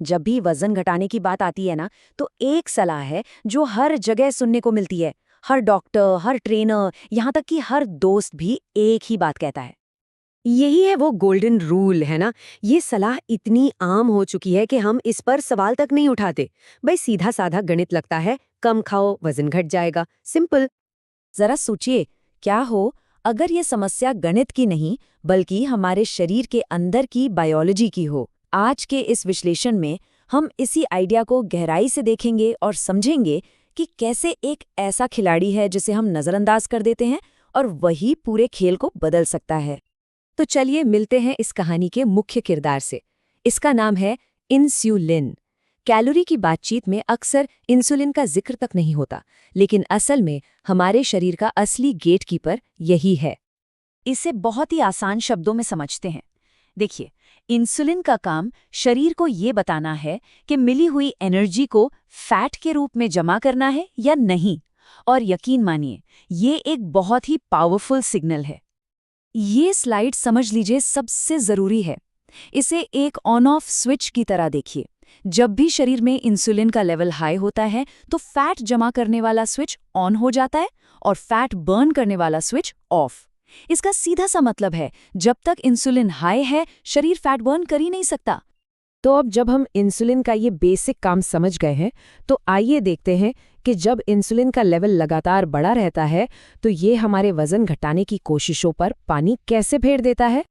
जब भी वजन घटाने की बात आती है ना, तो एक सलाह है जो हर जगह सुनने को मिलती है। हर डॉक्टर, हर ट्रेनर, यहाँ तक कि हर दोस्त भी एक ही बात कहता है। यही है वो गोल्डन रूल, है ना। ये सलाह इतनी आम हो चुकी है कि हम इस पर सवाल तक नहीं उठाते। भाई सीधा साधा गणित लगता है, कम खाओ वजन घट जाएगा, सिंपल। जरा सोचिए, क्या हो अगर ये समस्या गणित की नहीं, बल्कि हमारे शरीर के अंदर की बायोलॉजी की हो। आज के इस विश्लेषण में हम इसी आइडिया को गहराई से देखेंगे और समझेंगे कि कैसे एक ऐसा खिलाड़ी है जिसे हम नज़रअंदाज कर देते हैं और वही पूरे खेल को बदल सकता है। तो चलिए मिलते हैं इस कहानी के मुख्य किरदार से। इसका नाम है इंसुलिन। कैलोरी की बातचीत में अक्सर इंसुलिन का जिक्र तक नहीं होता, लेकिन असल में हमारे शरीर का असली गेटकीपर यही है। इसे बहुत ही आसान शब्दों में समझते हैं। देखिए, इंसुलिन का काम शरीर को ये बताना है कि मिली हुई एनर्जी को फैट के रूप में जमा करना है या नहीं। और यकीन मानिए, ये एक बहुत ही पावरफुल सिग्नल है। ये स्लाइड समझ लीजिए सबसे ज़रूरी है। इसे एक ऑन ऑफ स्विच की तरह देखिए। जब भी शरीर में इंसुलिन का लेवल हाई होता है तो फैट जमा करने वाला स्विच ऑन हो जाता है और फैट बर्न करने वाला स्विच ऑफ। इसका सीधा सा मतलब है, जब तक इंसुलिन हाई है शरीर फैट बर्न कर ही नहीं सकता। तो अब जब हम इंसुलिन का ये बेसिक काम समझ गए हैं, तो आइए देखते हैं कि जब इंसुलिन का लेवल लगातार बढ़ा रहता है तो ये हमारे वजन घटाने की कोशिशों पर पानी कैसे फेर देता है।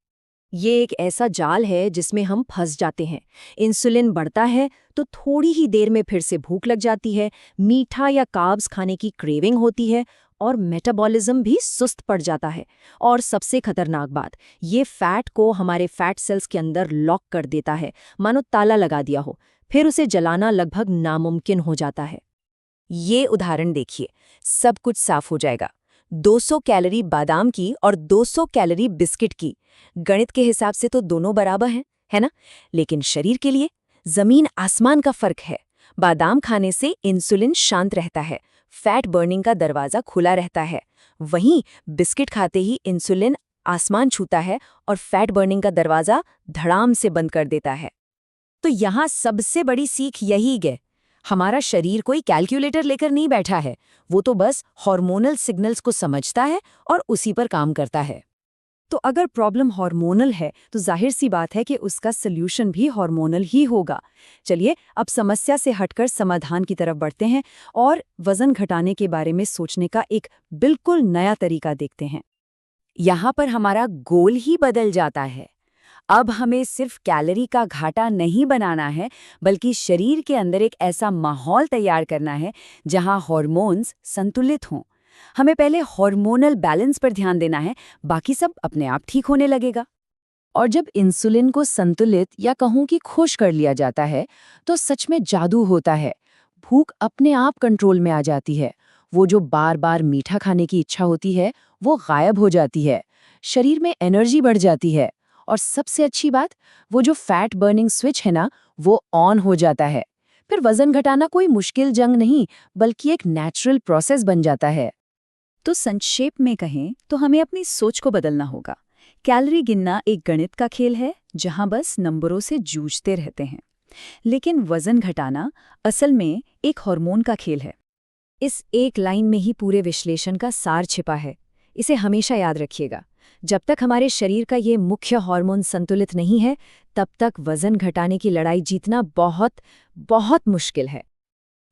ये एक ऐसा जाल है जिसमें हम फंस जाते हैं। इंसुलिन बढ़ता है तो थोड़ी ही देर में फिर से भूख लग जाती है, मीठा या कार्ब्स खाने की क्रेविंग होती है और मेटाबॉलिज्म भी सुस्त पड़ जाता है। और सबसे खतरनाक बात, ये फैट को हमारे फैट सेल्स के अंदर लॉक कर देता है, मानो ताला लगा दिया हो। फिर उसे जलाना लगभग नामुमकिन हो जाता है। ये उदाहरण देखिए, सब कुछ साफ हो जाएगा। 200 कैलोरी बादाम की और 200 कैलोरी बिस्किट की। गणित के हिसाब से तो दोनों बराबर हैं, है ना? लेकिन शरीर के लिए जमीन आसमान का फर्क है। बादाम खाने से इंसुलिन शांत रहता है, फैट बर्निंग का दरवाजा खुला रहता है। वहीं बिस्किट खाते ही इंसुलिन आसमान छूता है और फैट बर्निंग का दरवाजा धड़ाम से बंद कर देता है। तो यहाँ सबसे बड़ी सीख यही है, हमारा शरीर कोई कैलकुलेटर लेकर नहीं बैठा है। वो तो बस हार्मोनल सिग्नल्स को समझता है और उसी पर काम करता है। तो अगर प्रॉब्लम हार्मोनल है तो जाहिर सी बात है कि उसका सल्यूशन भी हार्मोनल ही होगा। चलिए अब समस्या से हटकर समाधान की तरफ बढ़ते हैं और वजन घटाने के बारे में सोचने का एक बिल्कुल नया तरीका देखते हैं। यहाँ पर हमारा गोल ही बदल जाता है। अब हमें सिर्फ कैलोरी का घाटा नहीं बनाना है, बल्कि शरीर के अंदर एक ऐसा माहौल तैयार करना है जहां हार्मोन्स संतुलित हों। हमें पहले हार्मोनल बैलेंस पर ध्यान देना है, बाकी सब अपने आप ठीक होने लगेगा। और जब इंसुलिन को संतुलित या कहूँ कि खुश कर लिया जाता है, तो सच में जादू होता है। भूख अपने आप कंट्रोल में आ जाती है। वो जो बार बार मीठा खाने की इच्छा होती है, वो गायब हो जाती है। शरीर में एनर्जी बढ़ जाती है। और सबसे अच्छी बात, वो जो फैट बर्निंग स्विच है ना, वो ऑन हो जाता है। फिर वजन घटाना कोई मुश्किल जंग नहीं, बल्कि एक नेचुरल प्रोसेस बन जाता है। तो संक्षेप में कहें तो हमें अपनी सोच को बदलना होगा। कैलोरी गिनना एक गणित का खेल है जहां बस नंबरों से जूझते रहते हैं, लेकिन वजन घटाना असल में एक हार्मोन का खेल है। इस एक लाइन में ही पूरे विश्लेषण का सार छिपा है। इसे हमेशा याद रखिएगा। जब तक हमारे शरीर का ये मुख्य हार्मोन संतुलित नहीं है, तब तक वजन घटाने की लड़ाई जीतना बहुत बहुत मुश्किल है।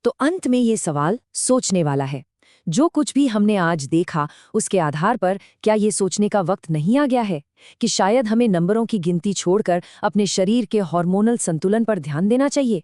तो अंत में ये सवाल सोचने वाला है, जो कुछ भी हमने आज देखा उसके आधार पर क्या ये सोचने का वक्त नहीं आ गया है कि शायद हमें नंबरों की गिनती छोड़कर अपने शरीर के हार्मोनल संतुलन पर ध्यान देना चाहिए।